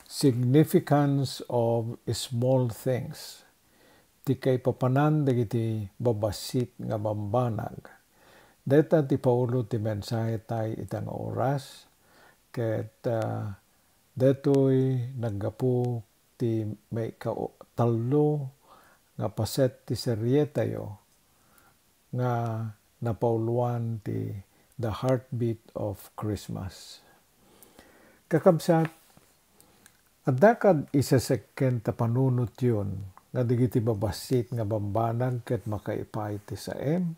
Significance of small things. Ti kay papanan dagiti babasit nga bambanag. Deta ti Paulo ti mensahe tay itang oras ket detoy naggapu ti may tallo nga paset ti serye tayo nga napauluan ti The Heartbeat of Christmas. Kakabsat, adakad isaseken ta panunot yun nga digiti babasit nga bambanag ket makaipay ti saem,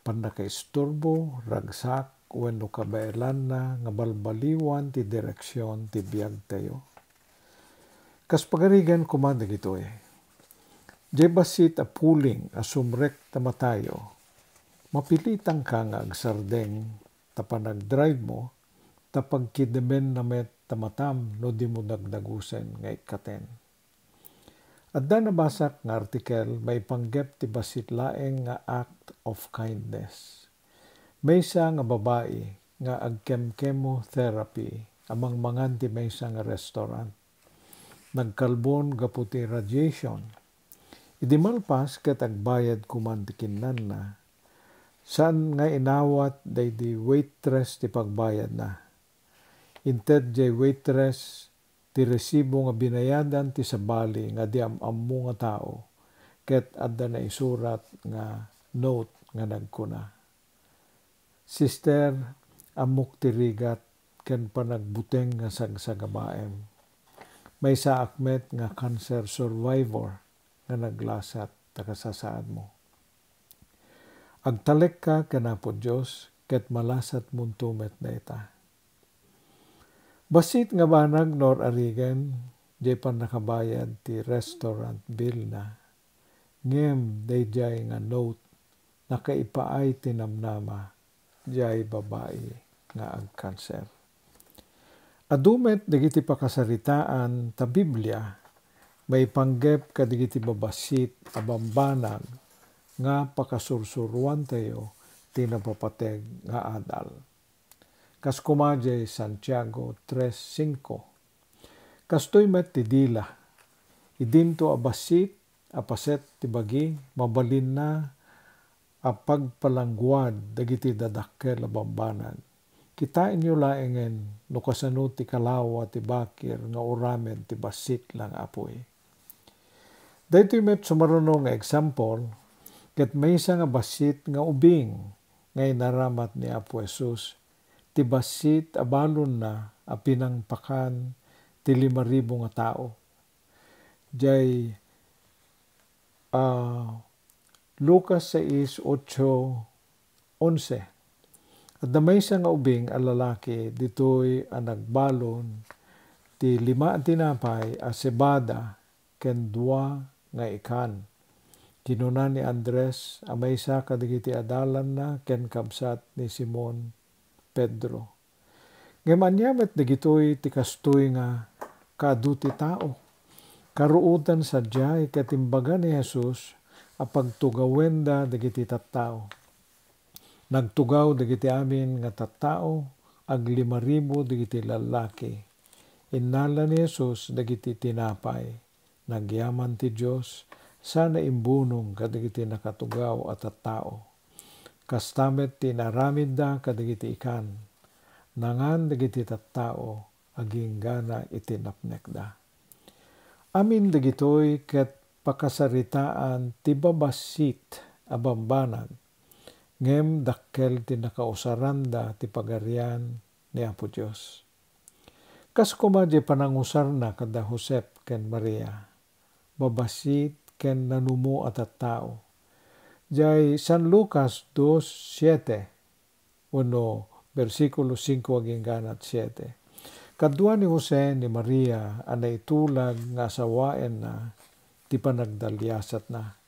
pandakaisturbo, ragsak, wenno kabaelan na nga balbaliwan ti direksyon ti biag tayo. Kas pagarigan kumanda gitoy. Jay basit a puling a sumrek ta matayo. Mapilitang ka nga agsardeng tapan nag-drive mo tapag kidemen na met tamatam no di mo dagdagusen nga ikaten. Adda nabasak nga artikel may panggep ti basit laeng nga act of kindness. Maysa nga babae nga agkem-chemotherapy amang mangan ti maysa nga restaurant. Nagkalbon gaputi radiation. Idi malpas ket agbayad kuman ti kinnan na. Saan nga inawat day di waitress ti pagbayad na. Inted jay waitress ti resibo nga binayadan ti sabali nga di ammo nga tao ket adda na isurat nga note nga nagkuna. Sister, amok ti rigat ken panagbuteng nga sagsagabaem. May sa akmet nga cancer survivor nga naglasat takasasaad mo. Agtalek ka kanapo Diyos ket malasat muntumet na ita. Basit nga banag nor arigen, jay pan nakabayad ti restaurant bill na. Ngem day jay nga note, nakaipaay tinamnama, jay babae nga ag-cancer. Adumet digiti pakasaritaan ta Biblia, may panggep kadigiti babasit a bambanag nga pakasursuruan tayo tinapapateg nga adal. Kas kumadjay Santiago 3:5. Kastoy met ti dila. Idinto a basit a paset ti bagi mabalin na a pagpalangguad dagiti dadakkel a bambanag. Kitain nyo laengen no kasano ti kalawa ti bakir nga uramen ti basit lang apoy. Daytoy met sumaruno nga example ket maysa nga basit nga ubing nga inaramat ni Apo Jesus ti basit a balon na a pinangpakan ti 5,000 nga tao. Jay Lucas 6:8-11. At maysa nga ubing a lalaki ditoy a nagbalon ti 5 tinapay a cebada ken 2 nga ikan. Kinuna ni Andres a maysa kadigiti adalan na ken kabsat ni Simon Pedro. Ngem anyamet dagitoy ti kastoy nga kadu ti tao. Karuutan sadyay ket imbaga ni Jesus a pagtugawenda dagiti tattao. Nagtugaw dagiti amin nga tattao ag 5,000 dagiti lalaki. Innala ni Jesus dagiti tinapay. Nagyaman ti Dios sana imbunong kadagiti nakatugaw at tattao. Kastamet ti naramid da kadagiti ikan. Nangan dagiti tattao aging gana itinapnek da. Amin dagitoy ket pakasaritaan ti babasit a bambanag. Ngem dakkel ti nakausaranda ti pagarian ni Apo Dios. Kas kumadya panangusar na kada Josep ken Maria. Babasit ken nanumo at tattao. Jay San Lucas 2:7 uno versikulo 5 aging ganat 7. Kadua ni Jose ni Maria anay tulag nga asawaen na ti panagdalyasat na.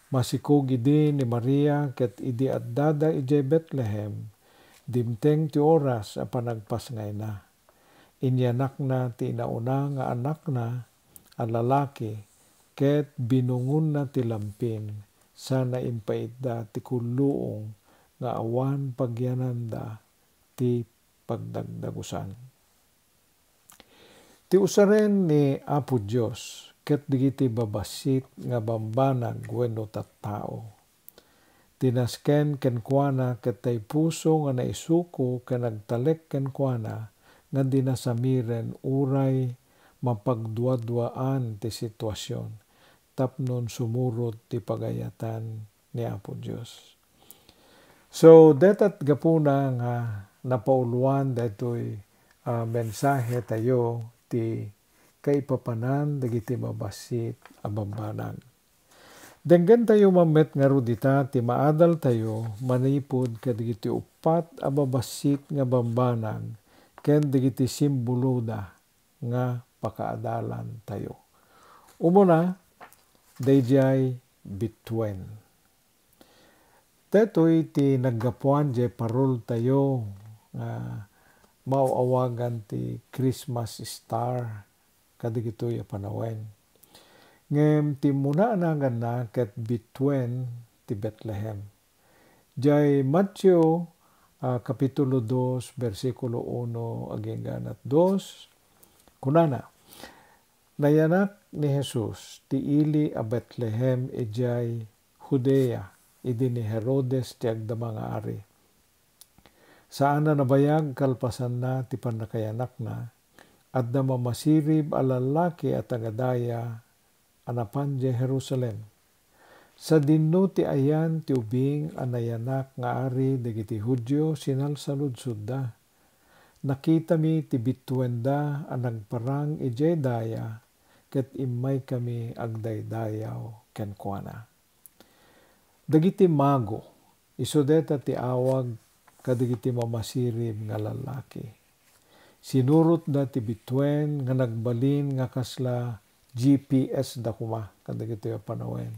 Masikog idi ni Maria ket idi addada ijay Bethlehem dimteng ti oras a panagpasngay na. Inyanak na ti inauna nga anak na a lalaki ket binungon na ti lampin sana impaitda ti kulluong nga awan pagyananda ti pagdagdagusan. Ti usaren ni Apo Dios ket digiti babasit nga bambanag wenno tattao. Tinasken kenkuana ket tay puso nga naisuko ken nagtalek kenkuana nga dinasamiren uray mapagduadwaan ti sitwasyon tapnon sumurot ti pagayatan ni Apo Dios. So detat gapuna nga napauluan daytoy mensahe tayo ti kaipapanan dagiti mabasit a bambanag. Denggen tayo mamet nga rudita ti maadal tayo manipod kadagiti upat a babasit nga bambanag ken dagiti simbolo da nga pakaadalan tayo. Umuna, dayjay bituin. Detoy ti naggapuan jay parol tayo mauawagan ti Christmas star kadagitoy a panawen. Ngem ti muna anagan na ket bituin ti Bethlehem. Jay Matthew kapitulo 2 versikulo 1 aginggan at 2 kunana. Nayanak ni Jesus ti ili a Bethlehem ijay Judea idi ni Herodes ti agdama nga ari. Saan na nabayag kalpasan na ti panakayanak na at na mamasirib a lalaki at agadaya anapan je Jerusalem. Sa dinno ti ayan ti ubing anayanak nga ari dagiti Hudyo sinalsaludsud da. Nakita mi ti bituenda ang nagparang ijay daya ket immay kami agdaydayaw kenkuana. Dagiti mago isu deta ti awag kadagiti mamasirib nga lalaki. Sinurot da ti bituen nga nagbalin nga kasla GPS da kuma kadagiti panawen.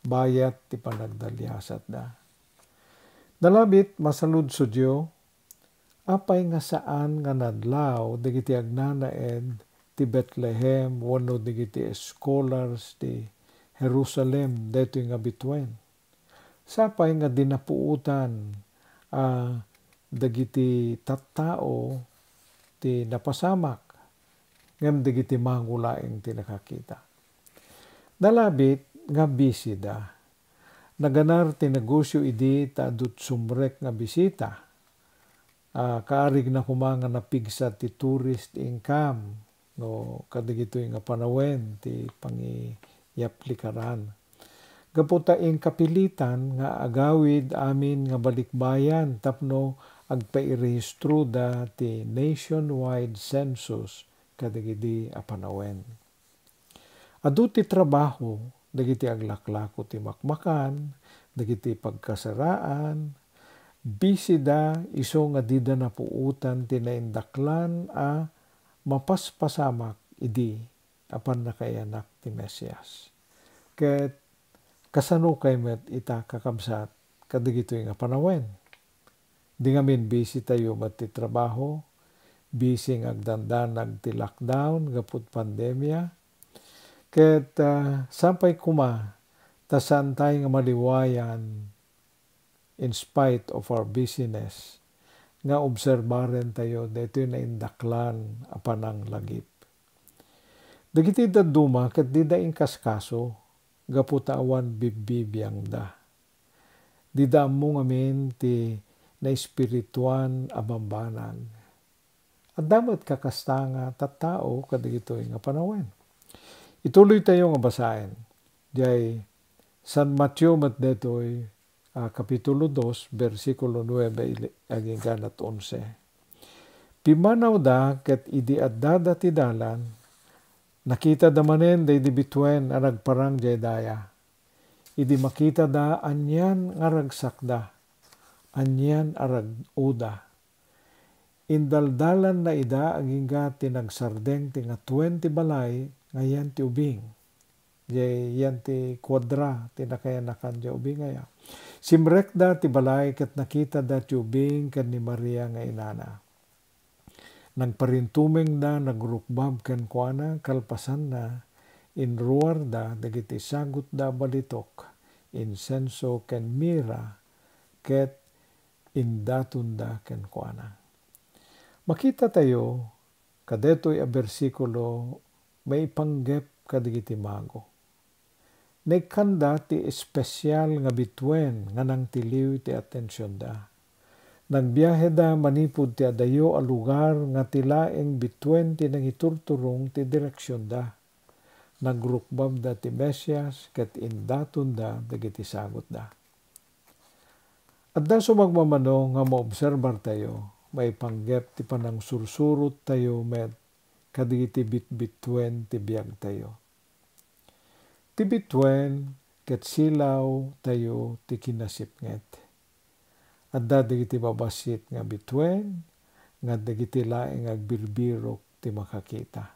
Bayat ti panagdalyasat da. Nalabit masaludsod yo apay nga saan nga nadlaw dagiti agnanaed ti Bethlehem wenno dagiti scholars ti Jerusalem daytoy nga bituen. Sapay nga dinapuutan dagiti tattao ti napasamak ngem dagiti mangulaeng ti nakakita. Nalabit nga busy da. Naganar ti negosyo idi ta adut sumrek nga bisita. Kaarig na kuma nga napigsa ti tourist income no kadagitoy nga panawen ti pangiyaplikaran. Gaputa ing kapilitan nga agawid amin nga balikbayan tapno agpairehistro da ti nationwide census kadagiti a panawen. Adu ti trabaho dagiti aglaklako ti makmakan, dagiti pagkasaraan, busy da iso nga dida napuutan ti naindaklan a mapaspasamak idi apan nakayanak ti Mesias. Ket kasano kay met ita kakabsat kadagitoy nga panawen. Di ngamin busy tayo met ti trabaho, busy nga agdandanag ti lockdown gapud pandemya. Ket sampay kuma tasan tayo nga maliwayan in spite of our busyness nga obserbaren tayo daytoy na indaklan a panang lagip. Dagiti dadduma ket dida inkaskaso gaputa awan bibbibiyang da. Dida ammo ngamin ti na espirituan a bambanag. At damat kakasta nga tattao kadagitoy nga panawen. Ituloy tayo nga basahin. Jay San Matthew met detoy kapitulo 2 versikulo 9 aginggan at 11. Pimanaw da ket idi addada ti dalan nakita da manen daydi bituen a nagparang jay daya. Idi makita da anyan nga ragsakda, anyan arag uda. Indaldalan na ida agingga ti nagsardeng ti nga 20 balay ngayan ti ubing. Jay yan ti kwadra ti nakayanakan jay ubing ngaya. Simrek da ti balay ket nakita da ti ubing ken ni Maria nga inana. Nagparintumeng da nagrukbab ken kuana kalpasan na inruar da dagiti sagut da balitok insenso ken mira ket indatun da ken kuana. Makita tayo Kadetoy a bersikulo may panggep kadigiti mago. Naikanda ti espesyal nga bitwen nga nang tiliw ti atensyon da. Nagbiyahe da manipud ti adayo a lugar nga tilaeng bitwen ti nangiturturong ti direksyon da. Nagrukbab da ti Mesias ket indaton da dagiti sagot da. At da sumagmamano nga maobserbar tayo, may panggep ti panang sursurot tayo met kadigiti bitbitwen ti biag tayo. Ti bitwen ket silaw tayo ti kinasipnget. At da digiti babasit nga bitwen, nga digiti laeng agbirbirok ti makakita.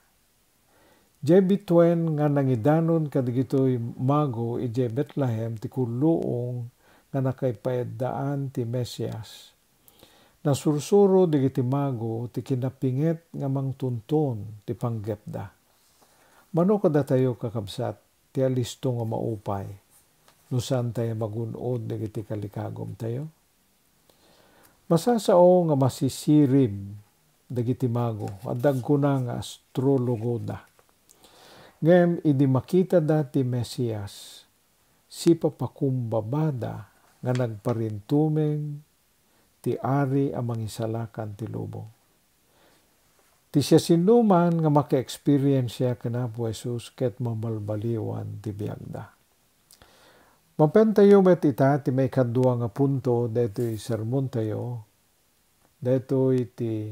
Diyay bitwen nga nangidanon kadigitoy mago ijay Bethlehem ti kulluong nga nakaipaeddaan ti Mesias. Nasursuro digiti mago ti kinapinget nga mangtunton ti panggepda. Mano kada tayo kakabsat ti alisto nga maupay no saan tayo magunod digiti kalikagom tayo? Masasao nga masisirib dagiti mago at dagkuna nga astrologo da. Ngem idi makita da ti Mesias si papakumbabada nga nagparintumeng ti ari a mangisalakan ti lubong. Ti siya sinuman nga maka-experience siya kana po Jesus ket mabalbaliwan ti biagda. Mapen tayo met ita ti may kadua nga punto daytoy sermon tayo. Daytoy ti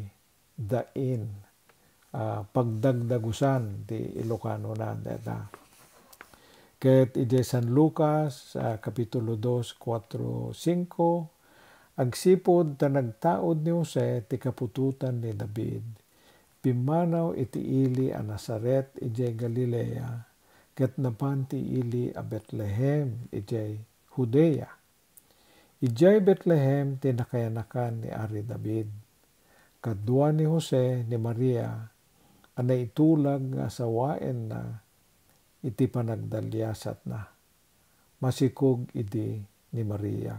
dain pagdagdagusan ti Ilocano na data. Ket ije San Lucas kapitulo 2, 4, 5 agsipod ta nagtaod ni Jose ti kapututan ni David. Pimanaw iti ili a Nazaret ije Galilea ket napan ti ili a Bethlehem ije Judea. Ijay Bethlehem ti nakayanakan ni Ari David. Kadua ni Jose ni Maria anay itulag nga sawaen na iti panagdalyasat na. Masikog idi ni Maria.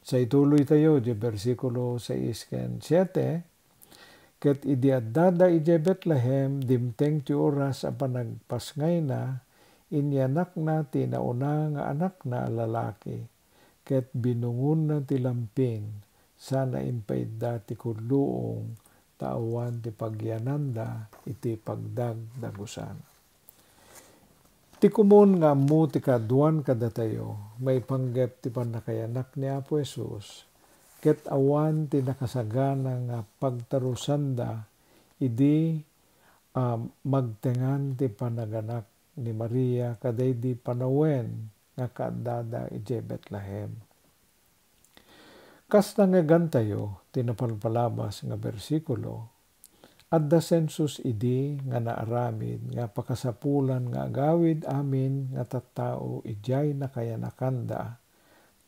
Sa ituloy tayo, di versikulo 6 ken 7, ket idi addada ije Bethlehem, dimteng ti oras a panagpasngay na, inyanak na ti nauna nga anak na lalaki, ket binungun na ti lampin, sana impaidda ti kudluong, taawan ti pagyananda, iti pagdagdagusan. Ti kumun nga ammo ti kaduan kada tayo, may panggep ti panakayanak ni Apo Jesus, ket awan ti nakasagana nga pagtarusanda, idi magtengan ti panaganak ni Maria, kaday di panawen nga kaadada ije Bethlehem. Kas nangagan tayo, tinapalpalabas nga bersikulo, at da sensus idi nga naaramid nga pakasapulan nga agawid amin nga tattao ijay nakayanakanda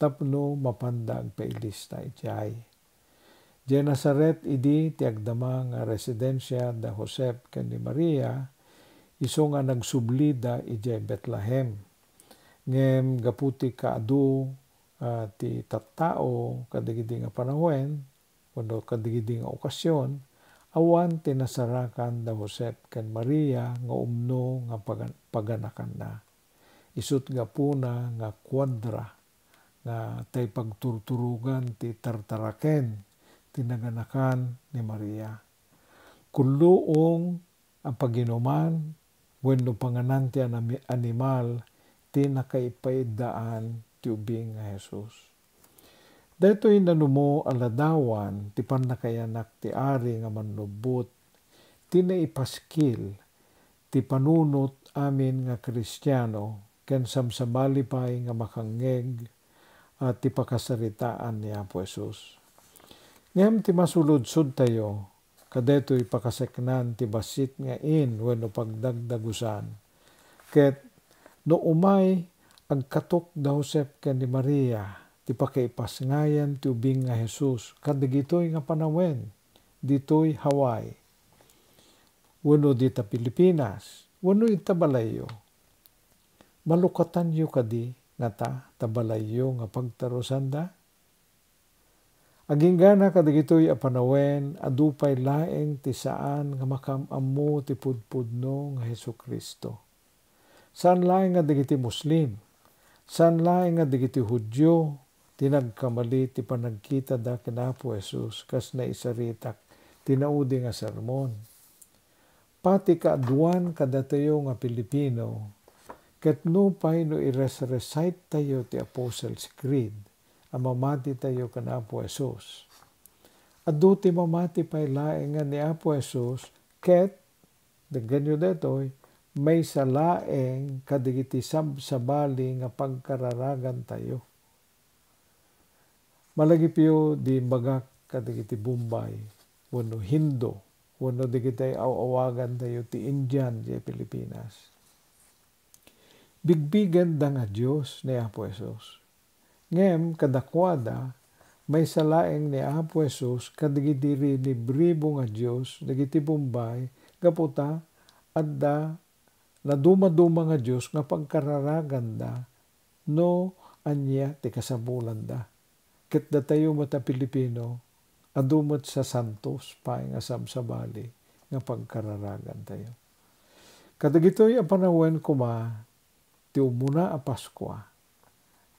tapno mapandag pailista ijay. Diyay Nazaret idi ti agdama nga residensya da Josep ken ni Maria iso nga nagsublida ijay Bethlehem. Ngem gaputi kaadu ti tattao kadigidi nga panahuen kuno kadigidi nga okasyon awan tinasarakan da Josep ken Maria nga umno nga paganakan na. Isut nga puna nga kwadra nga tay pagturturugan ti tartaraken tinaganakan ni Maria. Kulluong ang paginuman wenno panganan ti animal ti nakaipaidaan ti ubing nga Jesus. Daytoy nanumo aladawan ti pannakayanak ti ari nga manlubot ti naipaskil ti panunot amin nga Kristiyano ken samsabali pay nga makangeg at ti pakasaritaan ni Apo Jesus. Ngem ti masuludsod tayo kadetoy pakaseknan ti basit nga wenno pagdagdagusan ket no umay agkatok da Josep ken ni Maria ti pakaipasngayan ti ubing nga Jesus kadagitoy nga panawen ditoy Hawaii wenno dita Pilipinas wenno ita Balayo. Malukatan yu kadi nga ta Balayo nga pagtarusanda. Aging gana kadagitoy apanawen, adupay laeng ti saan nga makamammo ti pudpudno nga Hesu Kristo. Saan laeng nga digiti Muslim, saan laeng nga digiti Hudyo, tinagkamali ti panagkita da ken Apo Jesus kas naisaritak tinaudi nga sermon. Pati kaaduan kadatayo nga Pilipino, ket no pay no i-recite tayo ti Apostles' Creed, mamati tayo kan Apo Jesus. Adu ti mamati pay laeng nga ni Apo Jesus, ket ganyo detoy, may salaeng kadigiti sabsabali nga pagkararagan tayo. Malagipyo di bagak kadigiti Bombay, wano Hindo, wano digiti awawagan tayo ti Indian di Pilipinas. Bigbigan da nga Diyos ni Apo Jesus. Ngem kadakwada, may salaeng ni Apo Jesus kadigiti libribo nga Diyos, dagiti Bombay, kaputa, adda, na duma-duma nga Diyos nga pagkararagan da, no anya ti kasabulan da. Ket datayo mata Pilipino, adumot sa santos pa nga sabsabali nga pagkararagan tayo. Kadagitoy apanawen kuma, ti umuna a Paskwa,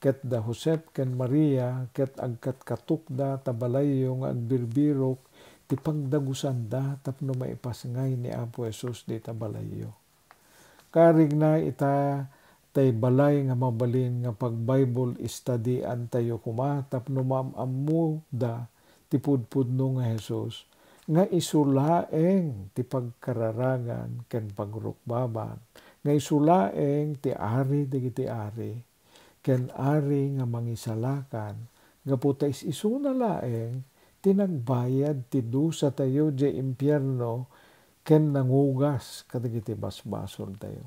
ket da Josep ken Maria, ket agkat katukda tabalayo nga agbirbirok, ti pagdagusan da tapno maipasngay ni Apo Jesus di tabalayo. Karig na ita tay balay nga mabalin nga pag-Bible study-an tayo kuma, tapno maamammo da ti pudpudno nga Jesus, nga isulaeng ti pagkararagan ken pagrukbaban, nga isulaeng ti ari digiti ari, ken ari nga mangisalakan, gaputa isuna laeng tinagbayad ti dusa tayo di impyerno, ken nangugas kadagiti basbasol tayo.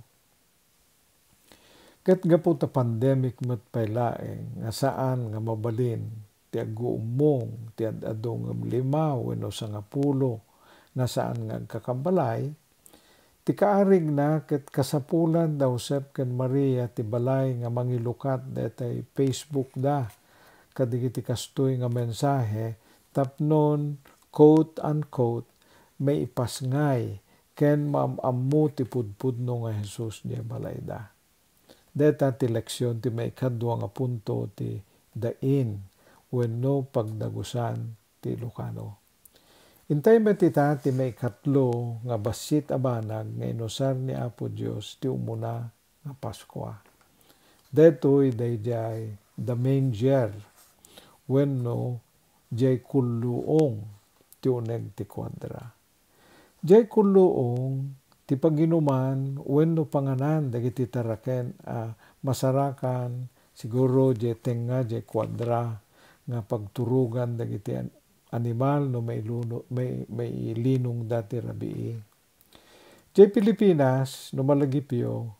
Ket gaputa pandemic met pay laeng nga saan nga mabalin ti agguummong ti adadong 5 wenno 10 na saan nga agkakambalay, ti kaarig na ket kasapulan da Josep ken Maria ti balay nga mangilukat detay Facebook da kadigiti kastoy nga mensahe, tapnon quote unquote may ipasngay ken maamammo ti pudpudno nga Jesus di balay da. Deta ti leksyon ti maikadwa nga punto ti dain wenno pagdagusan ti Ilocano. Intay metita ti maikatlo nga basit a banag nga inusar ni Apo Dios ti umuna nga Paskwa. Detoy dayjay the manger wenno jay kulluong ti uneg ti kwadra. Jay kulluong ti paginuman wenno panganan dagiti taraken masarakan siguro jay tenga jay kwadra nga pagturugan dagiti animal no may linong dati rabii. Jay Pilipinas no malagipyo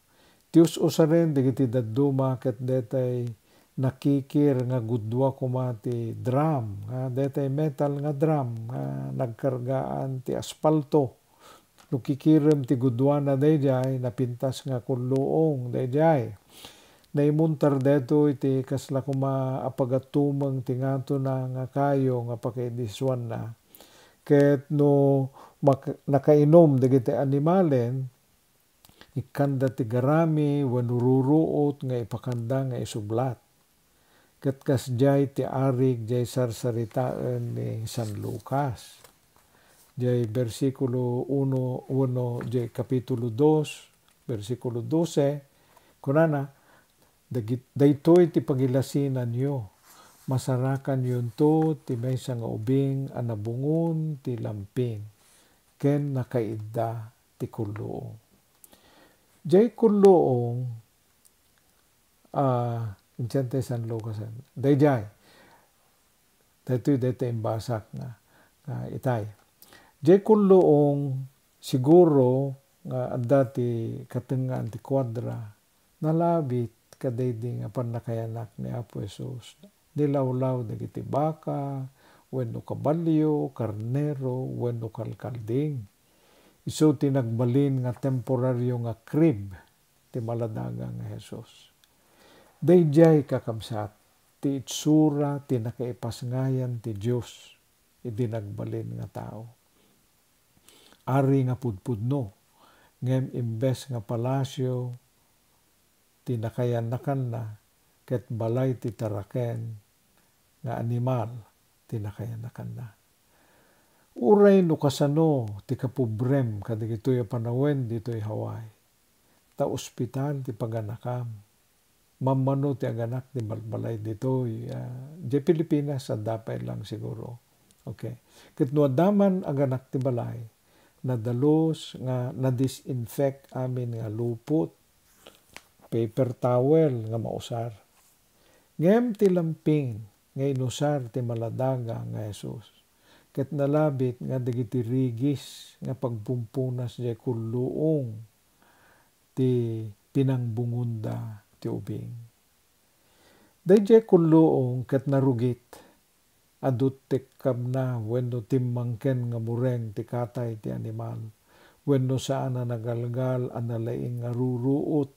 ti us-usaren dagiti dadduma ket detay nakikir nga gudwa kuma ti drum, detay metal nga drum nga nagkargaan ti aspalto. No kikirem ti gudwa na dayjay napintas nga kulluong dayjay. Naimuntar deto iti kasla kuma apagatumeng ti ngato na nga kayo nga pakaidiswan na. Ket no nakainom dagiti animalen, ikanda ti garami wenno ruruot nga ipakanda nga isublat. Ket kasjay ti arig jay sarsaritaen ni San Lucas. Jay versikulo 1 jay kapitulo 2 versikulo 12 kunana, daytoy ti pagilasinan nyo, masarakan yun to ti maysa nga ubing anabungon ti lamping, ken nakaidda ti kulluong. Jay kulluong insyente San Lucas dayjay daytoy imbasak nga itay. Jay kulluong siguro nga adda ti katengaan ti kwadra nalabit kadaydi nga pannakayanak ni Apo Jesus. Dilawlaw dagiti baka, wenno kabalyo, karnero, wenno kalkalding. Isu ti nagbalin nga temporaryo nga crib ti maladaga nga Jesus. Dayjay kakabsat ti itsura ti nakaipasngayan ti Dios iti nagbalin nga tao. Ari nga pudpudno, ngem imbes nga palasyo ti nakayanakan na ket balay ti taraken nga animal ti nakayanakan na. Uray no kasano ti kapubrem kadigitoy panawen ditoy Hawaii. Ta ospital ti paganakam. Mamano ti aganak ti balbalay ditoy. Di Pilipinas sa dapay lang siguro. Okay. Ket no adaman aganak ti balay, nadalos nga na-disinfect amin nga lupot, paper towel nga mausar. Ngem ti lamping nga inusar ti maladaga nga Jesus. Ket nalabit nga dagiti rigis nga pagpumpunas jay kulluong ti pinangbungunda ti ubing. Dayjay kulluong ket narugit adut tekkam na wenno timmangken nga mureng ti katay ti animal. Wenno saan na nagalgal an nalaing nga ruruot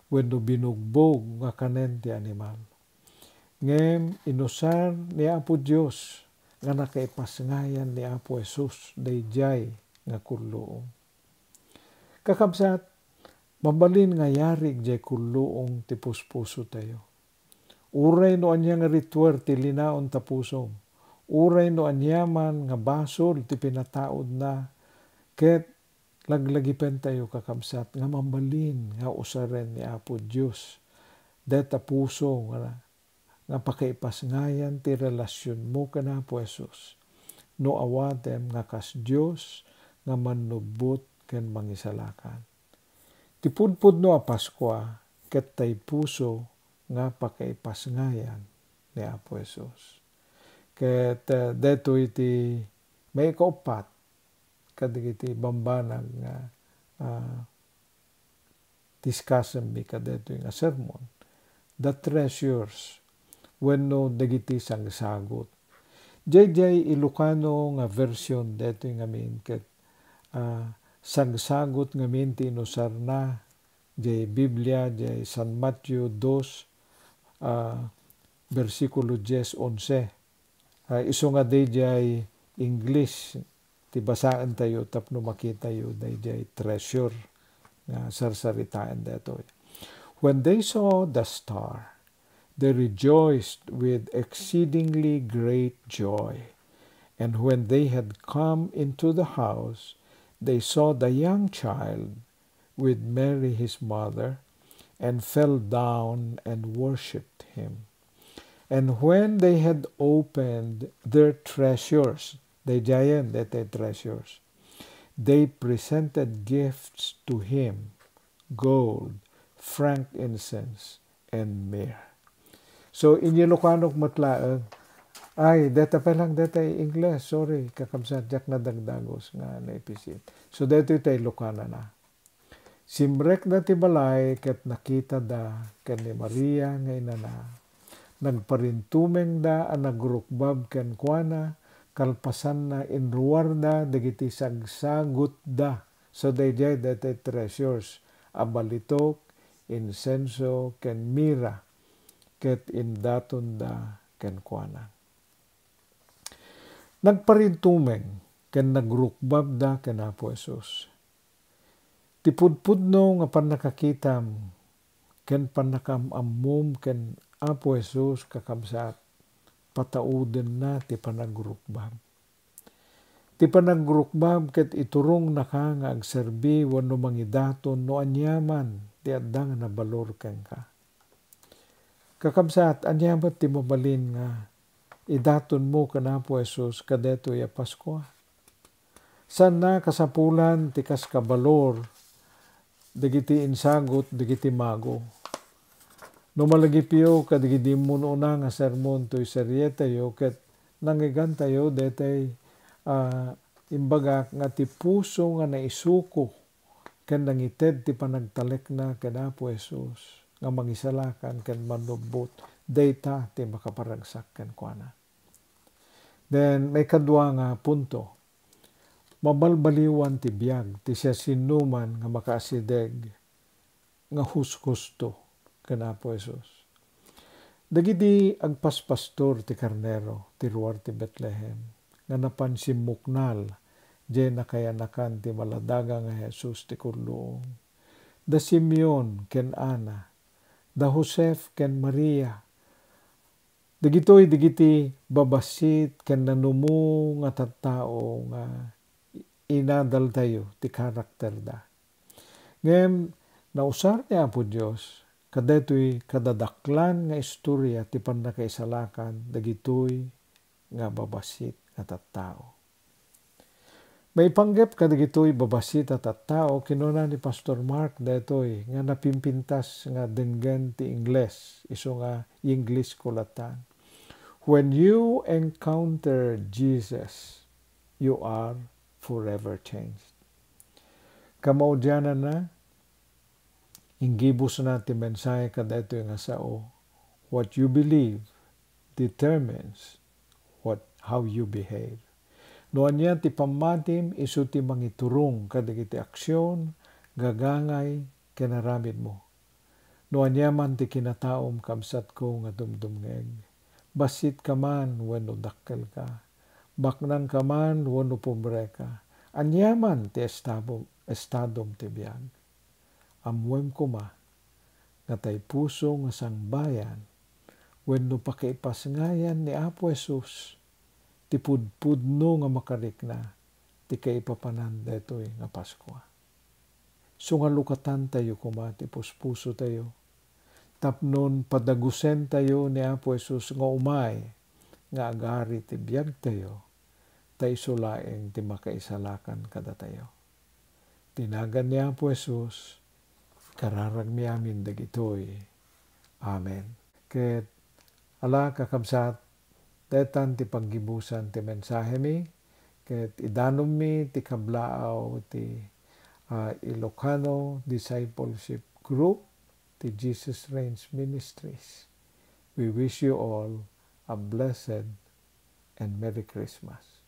wenno binugbog nga kanen ti animal. Ngem inusar ni Apo Dios nga nakaipasngayan ni Apo Jesus dayjay nga kulluong. Kakabsat, mabalin nga yarig jay kulluong ti puspuso tayo. Uray no anya nga rituer ti linaon ta pusom. Uray no anyaman nga basol ti pinataod na ket laglagipen tayo kakabsat nga mabalin nga usaren ni Apo Dios deta puso nga pakaipasngayan ti relasyon mo kana po Jesus. No awatem nga kas Dios nga manubot ken mangisalakan. Ti pudpudno a Paskwa ket tay puso nga pakaipasngayan ni Apo Jesus. Ket detoy ti may kaupat kadigiti bambanag nga discussion mi kadetoy nga sermon. The treasures wenno dagiti sangsagot. Jay Ilocano nga version deto nga min ket sangsagot nga min ti inusar na jay Biblia jay San Matthew 2 versikulo 10-11. Iso nga jay English ti basaan tayo tapno makita tayo jay treasure nga sarsaritaan detoy. When they saw the star, they rejoiced with exceedingly great joy. And when they had come into the house, they saw the young child with Mary his mother, and fell down and worshipped him. And when they had opened their treasures, they treasures, they presented gifts to him, gold, frankincense, and myrrh. So, in Ilocano matlaang, ay, deta pa lang, deta English, sorry, kakabsat, jak na dagdagos nga naipisit. So, deta ito Ilocana na. Simrek na ti balay, ket nakita da, ken ni Maria nga inana. Nagparintumeng da, ang nagrukbab ken kuana, kalpasan na inruar da, dagiti sagsagot da. So, dayjay, deta treasures, abalitok, insenso, ken mira, ket indaton da ken kuana. Nagparintumeng ken nagrukbab da ken Apo Jesus. Ti pudpudno nga panakakitam ken panakamammom ken Apo Jesus kakabsat patauden na ti panagrukbab. Ti panagrukbab ket iturong naka nga agserbi wenno mangidaton no anyaman ti adda nga nabalor ken ka. Kakabsat, anyamat ti mabalin nga idaton mo kana po Jesus kadeto ya Paskwa. San na kasapulan ti kas kabalor dagiti insagot dagiti mago. No malagipiyo kadigiti muno na nga sermon toy serye tayo ket nangigan tayo detay imbagak nga ti puso nga naisuko ken nangited ti panagtalek na kana po Jesus. Nga mangisalakan ken manubot data ti makaparagsak ken kuana. Then may kadwa nga punto. Mabalbaliwan ti biag ti siya sinuman nga makaasideg nga husgusto ken Apo Jesus. Dagiti agpaspastor ti karnero ti ruar ti Bethlehem nga napansin muknal jay nakayanakan ti maladaga nga Jesus ti kurluong. Da Simeon ken Ana, da Joseph ken Maria, dagitoy digiti babasit ken nanumo nga tattao nga inadal tayo ti karakter da. Ngem nausar ni Apo Dios kadetoy kadadaklan nga istorya ti pannakaisalakan dagitoy nga babasit nga tattao. Maipanggep kadagitoy babasit a tattao kinuna ni Pastor Mark detoy nga napimpintas nga denggen ti Ingles isu nga English kulatan. When you encounter Jesus, you are forever changed. Kamaudyanan na inggibus na ti mensahe kadetoy nga sao, what you believe determines how you behave. Noan niya ti pamatim isu ti mangiturong kadagiti aksyon, gagangay, kinaramid mo. Noan niya man ti kinataom kamsat ko nga dumdumngeg. Basit ka man wenno dakkel ka. Baknang ka man wenno pobre ka. Anyaman ti estadom ti biag. Amwem kuma nga tay puso nga sangbayan wenno pakiipasngayan ni Apo Jesus ti pudpudno nga makarikna ti kaipapanan detoy nga Pasko. Sungalukatan tayo kuma ti puspuso tayo. Tapnon padagusen tayo ni Apo Jesus nga umay nga agari ti biag tayo tay sulaeng ti makaisalakan kada tayo. Tinagan ni Apo Jesus kararag mi amin dagitoy. Amen. Ket ala kakabsat detan ti paggibusan ti mensahe mi, ket idanom mi ti kablaaw ti Ilocano Discipleship Group, ti Jesus Reigns Ministries. We wish you all a blessed and Merry Christmas.